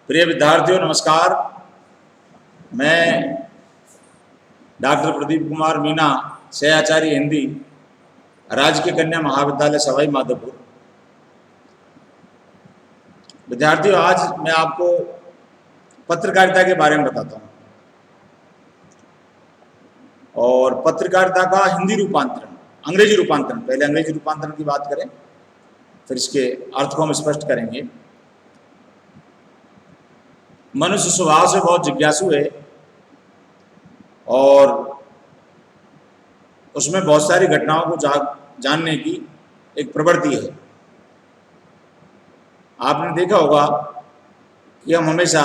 प्रिय विद्यार्थियों नमस्कार। मैं डॉक्टर प्रदीप कुमार मीना, सहआचार्य हिंदी, राजकीय कन्या महाविद्यालय सवाई माधोपुर। विद्यार्थियों, आज मैं आपको पत्रकारिता के बारे में बताता हूँ और पत्रकारिता का हिंदी रूपांतरण, अंग्रेजी रूपांतरण। पहले अंग्रेजी रूपांतरण की बात करें, फिर इसके अर्थ को हम स्पष्ट करेंगे। मनुष्य स्वभाव से बहुत जिज्ञासु है और उसमें बहुत सारी घटनाओं को जानने की एक प्रवृत्ति है। आपने देखा होगा कि हम हमेशा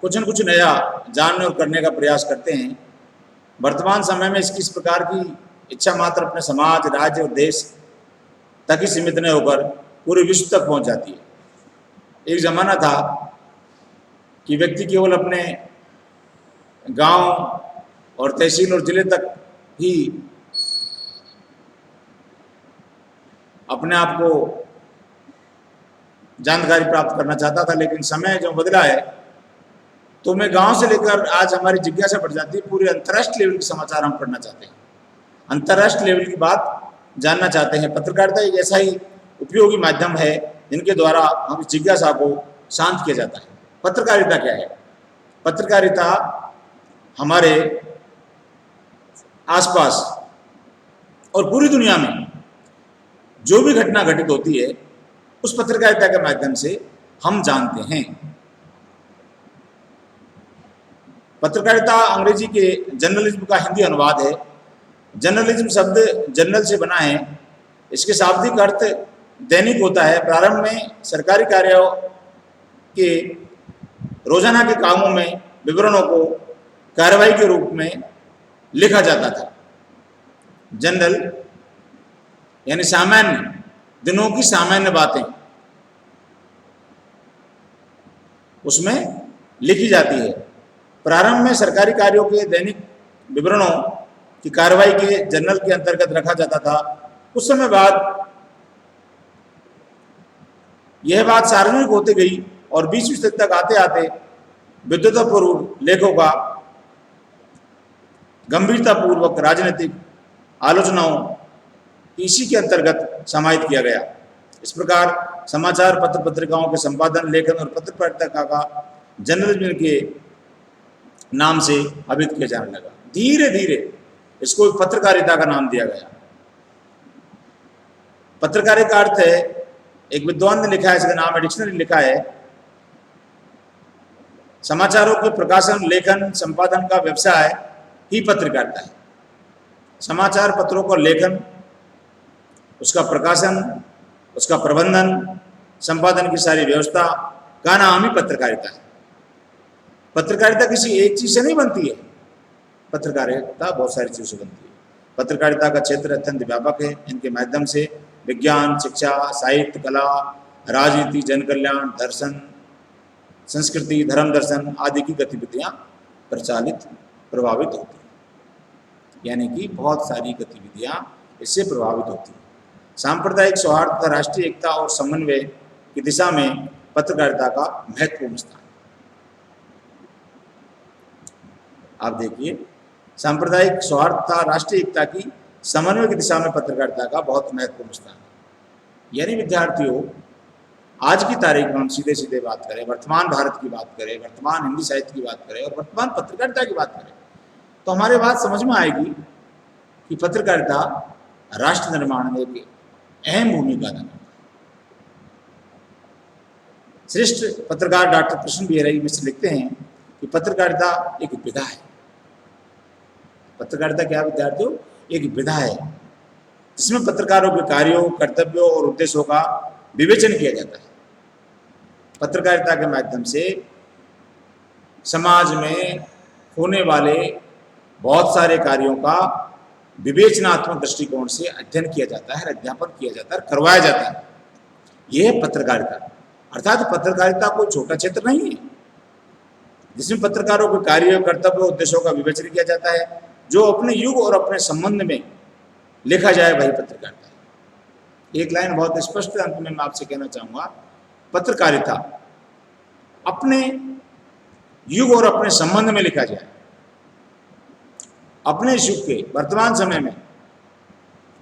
कुछ न कुछ नया जानने और करने का प्रयास करते हैं। वर्तमान समय में इसकी इस प्रकार की इच्छा मात्र अपने समाज, राज्य और देश तक ही सीमित न होकर पूरे विश्व तक पहुंच जाती है। एक जमाना था कि व्यक्ति केवल अपने गांव और तहसील और जिले तक ही अपने आप को जानकारी प्राप्त करना चाहता था, लेकिन समय जो बदला है तो मैं गांव से लेकर आज हमारी जिज्ञासा बढ़ जाती है, पूरे अंतर्राष्ट्रीय लेवल के समाचार हम पढ़ना चाहते हैं, अंतर्राष्ट्रीय लेवल की बात जानना चाहते हैं। पत्रकारिता एक ऐसा ही उपयोगी माध्यम है जिनके द्वारा हम इस जिज्ञासा को शांत किया जाता है। पत्रकारिता क्या है? पत्रकारिता हमारे आसपास और पूरी दुनिया में जो भी घटना घटित होती है उस पत्रकारिता के माध्यम से हम जानते हैं। पत्रकारिता अंग्रेजी के जर्नलिज्म का हिंदी अनुवाद है। जर्नलिज्म शब्द जर्नल से बना है। इसके शाब्दिक अर्थ दैनिक होता है। प्रारंभ में सरकारी कार्यों के रोजाना के कामों में विवरणों को कार्रवाई के रूप में लिखा जाता था। जनरल यानी सामान्य दिनों की सामान्य बातें उसमें लिखी जाती है। प्रारंभ में सरकारी कार्यों के दैनिक विवरणों की कार्रवाई के जर्नल के अंतर्गत रखा जाता था। कुछ समय बाद यह बात सार्वजनिक होती गई और 20वीं सदी तक आते आते विद्वतापूर्व लेखों का गंभीरतापूर्वक राजनीतिक आलोचनाओं इसी के अंतर्गत समाहित किया गया। इस प्रकार समाचार पत्र पत्रिकाओं के संपादन, लेखन और पत्रकारिता का जर्नलिज्म के नाम से अभिहित किया जाने लगा। धीरे धीरे इसको पत्रकारिता का नाम दिया गया। पत्रकारिता का अर्थ है, एक विद्वान ने लिखा है, इसका नाम है, डिक्शनरी लिखा है, समाचारों के प्रकाशन, लेखन, संपादन का व्यवसाय ही पत्रकारिता है। समाचार पत्रों का लेखन, उसका प्रकाशन, उसका प्रबंधन, संपादन की सारी व्यवस्था का नाम ही पत्रकारिता है। पत्रकारिता किसी एक चीज से नहीं बनती है, पत्रकारिता बहुत सारी चीजों से बनती है। पत्रकारिता का क्षेत्र अत्यंत व्यापक है। इनके माध्यम से विज्ञान, शिक्षा, साहित्य, कला, राजनीति, जन कल्याण, दर्शन, संस्कृति, धर्म दर्शन आदि की गतिविधियां प्रभावित होती हैं। यानी कि बहुत सारी गतिविधियां इससे प्रभावित होती हैं। सांप्रदायिक सौहार्द, राष्ट्रीय एकता और समन्वय की दिशा में पत्रकारिता का महत्वपूर्ण स्थान। आप देखिए, सांप्रदायिक सौहार्द, राष्ट्रीय एकता की समन्वय की दिशा में पत्रकारिता का बहुत महत्वपूर्ण स्थान। यानी विद्यार्थियों, आज की तारीख में हम सीधे सीधे बात करें, वर्तमान भारत की बात करें, वर्तमान हिंदी साहित्य की बात करें और वर्तमान पत्रकारिता की बात करें, तो हमारे बात समझ में आएगी कि पत्रकारिता राष्ट्र निर्माण में एक अहम भूमिका अदा करता है। श्रेष्ठ पत्रकार डॉक्टर कृष्ण बिहारी मिश्र लिखते हैं कि पत्रकारिता एक विधा है। पत्रकारिता क्या विद्यार्थियों? एक विधा है जिसमें पत्रकारों के कार्यों, कर्तव्यों और उद्देश्यों का विवेचन किया जाता है। पत्रकारिता के माध्यम से समाज में होने वाले बहुत सारे कार्यों का विवेचनात्मक दृष्टिकोण से अध्ययन किया जाता है, अध्यापन किया जाता है, करवाया जाता है। यह है पत्रकारिता। अर्थात पत्रकारिता कोई छोटा क्षेत्र नहीं है जिसमें पत्रकारों के कार्यों, कर्तव्यों, उद्देश्यों का विवेचन किया जाता है। जो अपने युग और अपने संबंध में लिखा जाए वही पत्रकारिता है। एक लाइन बहुत स्पष्ट अंत में मैं आपसे कहना चाहूंगा, पत्रकारिता अपने युग और अपने संबंध में लिखा जाए। अपने इस युग के वर्तमान समय में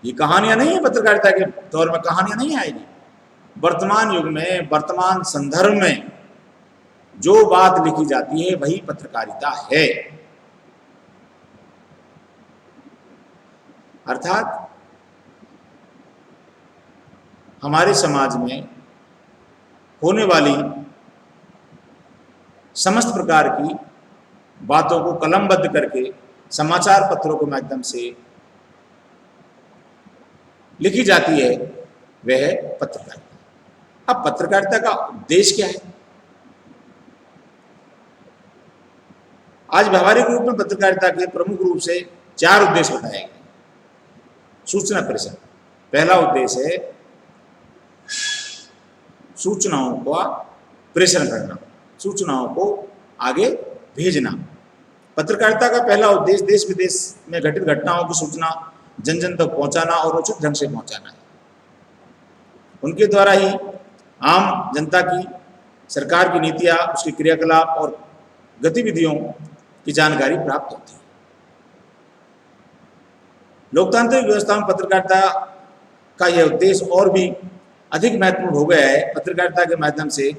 ये कहानियां नहीं है, पत्रकारिता के दौर में कहानियां नहीं आएगी। वर्तमान युग में, वर्तमान संदर्भ में जो बात लिखी जाती है वही पत्रकारिता है। अर्थात हमारे समाज में होने वाली समस्त प्रकार की बातों को कलमबद्ध करके समाचार पत्रों के माध्यम से लिखी जाती है, वह है पत्रकारिता। अब पत्रकारिता का उद्देश्य क्या है? आज व्यवहारिक रूप में पत्रकारिता के प्रमुख रूप से 4 उद्देश्य बताए गए। सूचना प्रेषण, पहला उद्देश्य है सूचनाओं का प्रेषण करना, सूचनाओं को आगे भेजना। पत्रकारिता का पहला उद्देश्य देश विदेश में घटित घटनाओं की सूचना जन जन तक पहुंचाना और उचित ढंग से पहुंचाना है। उनके द्वारा ही आम जनता की, सरकार की नीतियां, उसके क्रियाकलाप और गतिविधियों की जानकारी प्राप्त होती है। लोकतांत्रिक व्यवस्था में पत्रकारिता का यह उद्देश्य और भी अधिक महत्वपूर्ण हो गया है। पत्रकारिता के माध्यम से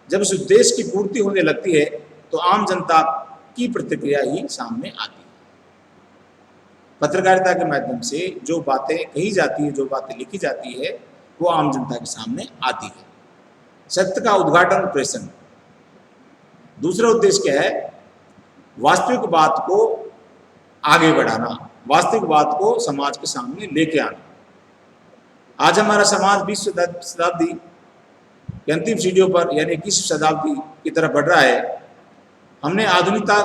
जब इस उद्देश्य की पूर्ति होने लगती है तो आम जनता की प्रतिक्रिया ही सामने आती है। पत्रकारिता के माध्यम से जो बातें कही जाती है, जो बातें लिखी जाती है, वो आम जनता के सामने आती है। सत्य का उद्घाटन और प्रेषण। दूसरा उद्देश्य क्या है? वास्तविक बात को आगे बढ़ाना, वास्तविक बात को समाज के सामने लेके आना। आज हमारा समाज 20वीं शताब्दी के अंतिम सीढ़ियों पर यानी 21वीं शताब्दी की तरफ बढ़ रहा है। हमने आधुनिकता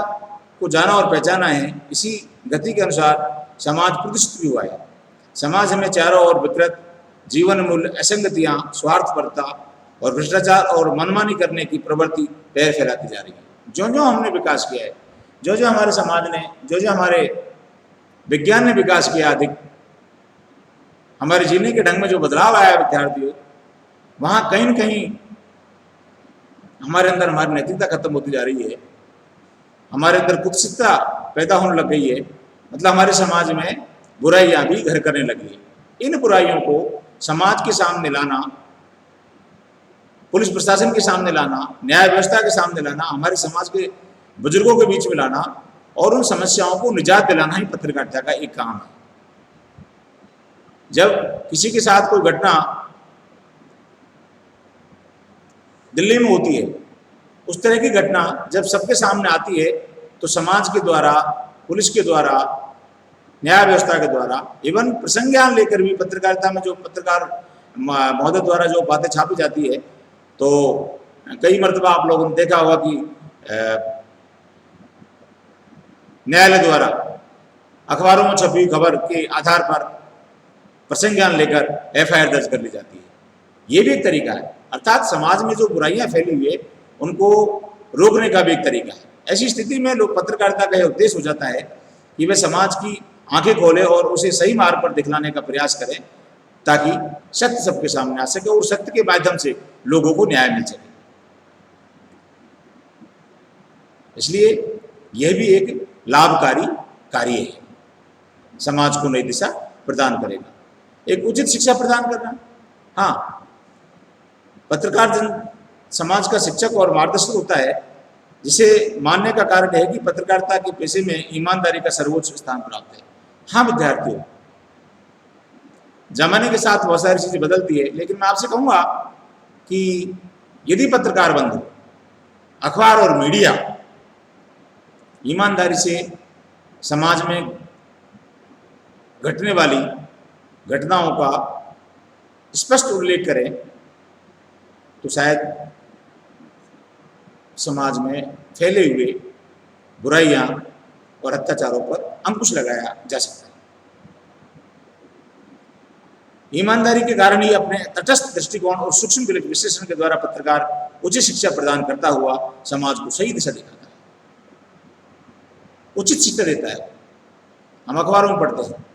को जाना और पहचाना है। इसी गति के अनुसार समाज प्रतिष्ठित भी हुआ है। समाज हमें चारों ओर विकृत जीवन मूल्य, असंगतियां, स्वार्थपरता और भ्रष्टाचार और मनमानी करने की प्रवृत्ति पैर फैलाती जा रही है। जो जो हमने विकास किया है, जो जो हमारे समाज ने, जो जो हमारे विज्ञान ने विकास किया, अधिक हमारे जीने के ढंग में जो बदलाव आया विद्यार्थियों, वहाँ कहीं न कहीं हमारे अंदर हमारी नैतिकता खत्म होती जा रही है। हमारे अंदर कुत्सितता पैदा होने लग गई है। मतलब हमारे समाज में बुराइयां भी घर करने लगी है। इन बुराइयों को समाज के सामने लाना, पुलिस प्रशासन के सामने लाना, न्याय व्यवस्था के सामने लाना, हमारे समाज के बुजुर्गों के बीच में लाना और उन समस्याओं को निजात दिलाना ही पत्रकारिता का एक काम है। जब किसी के साथ कोई घटना दिल्ली में होती है, उस तरह की घटना जब सबके सामने आती है तो समाज के द्वारा, पुलिस के द्वारा, न्याय व्यवस्था के द्वारा, इवन प्रसंज्ञान लेकर भी पत्रकारिता में जो पत्रकार महोदय द्वारा जो बातें छापी जाती है, तो कई मर्तबा आप लोगों ने देखा होगा कि न्यायालय द्वारा अखबारों में छपी खबर के आधार पर प्रसंज्ञान लेकर FIR दर्ज कर ली जाती है। ये भी एक तरीका है। अर्थात समाज में जो बुराइयां फैली हुई है उनको रोकने का भी एक तरीका है। ऐसी स्थिति में लोग पत्रकारिता का यह उद्देश्य हो जाता है कि वे समाज की आंखें खोले और उसे सही मार्ग पर दिखलाने का प्रयास करें ताकि सत्य सबके सामने आ सके और सत्य के माध्यम से लोगों को न्याय मिल सके। इसलिए यह भी एक लाभकारी कार्य है, समाज को नई दिशा प्रदान करेगा। एक उचित शिक्षा प्रदान करना, हाँ, पत्रकार समाज का शिक्षक और मार्गदर्शक होता है, जिसे मानने का कारण है कि पत्रकारिता के पेशे में ईमानदारी का सर्वोच्च स्थान प्राप्त है। हाँ विद्यार्थियों, जमाने के साथ बहुत सारी चीजें बदलती है, लेकिन मैं आपसे कहूंगा कि यदि पत्रकार बंधु, अखबार और मीडिया ईमानदारी से समाज में घटने वाली घटनाओं का स्पष्ट उल्लेख करें तो शायद समाज में फैले हुए बुराइयां और अत्याचारों पर अंकुश लगाया जा सकता है। ईमानदारी के कारण ही अपने तटस्थ दृष्टिकोण और सूक्ष्म विश्लेषण के द्वारा पत्रकार उचित शिक्षा प्रदान करता हुआ समाज को सही दिशा दिखाता है, उचित शिक्षा देता है। हम अखबारों में पढ़ते हैं,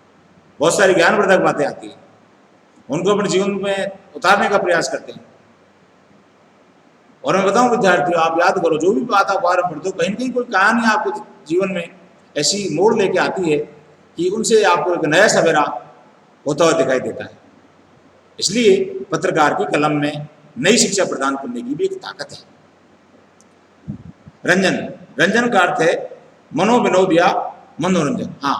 बहुत सारी ज्ञानवर्धक बातें आती हैं, उनको अपने जीवन में उतारने का प्रयास करते हैं। और मैं बताऊं विद्यार्थियों, आप याद करो, जो भी बात आप अखबार में पढ़ते हो, कहीं ना कहीं कोई कहानी आपके जीवन में ऐसी मोड़ लेके आती है कि उनसे आपको एक नया सवेरा होता हुआ दिखाई देता है। इसलिए पत्रकार की कलम में नई शिक्षा प्रदान करने की भी एक ताकत है। रंजन, रंजन का अर्थ है मनोविनोद या मनोरंजन। हाँ,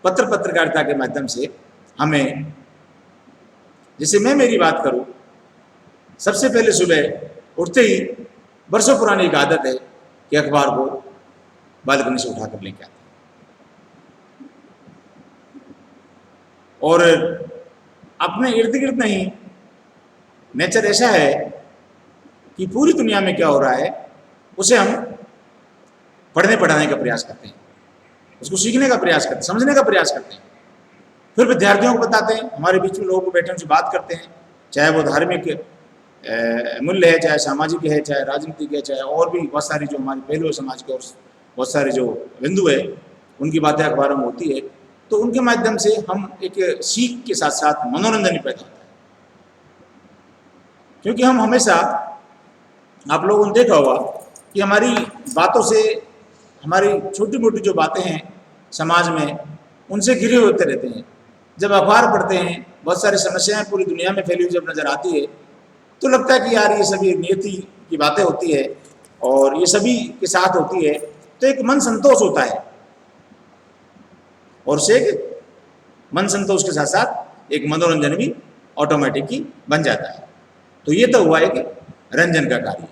पत्रकारिता के माध्यम से हमें, जैसे मैं मेरी बात करूं, सबसे पहले सुबह उठते ही वर्षों पुरानी एक आदत है कि अखबार को बालकनी से उठाकर लेके आते हैं और अपने इर्द गिर्द नहीं, नेचर ऐसा है कि पूरी दुनिया में क्या हो रहा है उसे हम पढ़ने पढ़ाने का प्रयास करते हैं, उसको सीखने का प्रयास करते हैं, समझने का प्रयास करते हैं, फिर विद्यार्थियों को बताते हैं, हमारे बीच में लोगों को बैठे उनसे बात करते हैं, चाहे वो धार्मिक मूल्य है, चाहे सामाजिक है, चाहे राजनीतिक है, चाहे और भी बहुत सारी जो हमारे पहलू है समाज के, और बहुत सारे जो बिंदु है उनकी बातें अखबारों में होती है। तो उनके माध्यम से हम एक सीख के साथ साथ मनोरंजन भी पैदा होता है, क्योंकि हम हमेशा, आप लोगों ने देखा होगा कि हमारी बातों से, हमारी छोटी मोटी जो बातें हैं समाज में, उनसे घिरे होते रहते हैं। जब अखबार पढ़ते हैं, बहुत सारी समस्याएं पूरी दुनिया में फैली हुई जब नजर आती है, तो लगता है कि यार ये सभी नियति की बातें होती है और ये सभी के साथ होती है, तो एक मन संतोष होता है, और से मन संतोष के साथ साथ एक मनोरंजन भी ऑटोमेटिक ही बन जाता है। तो ये तो हुआ एक रंजन का कार्य।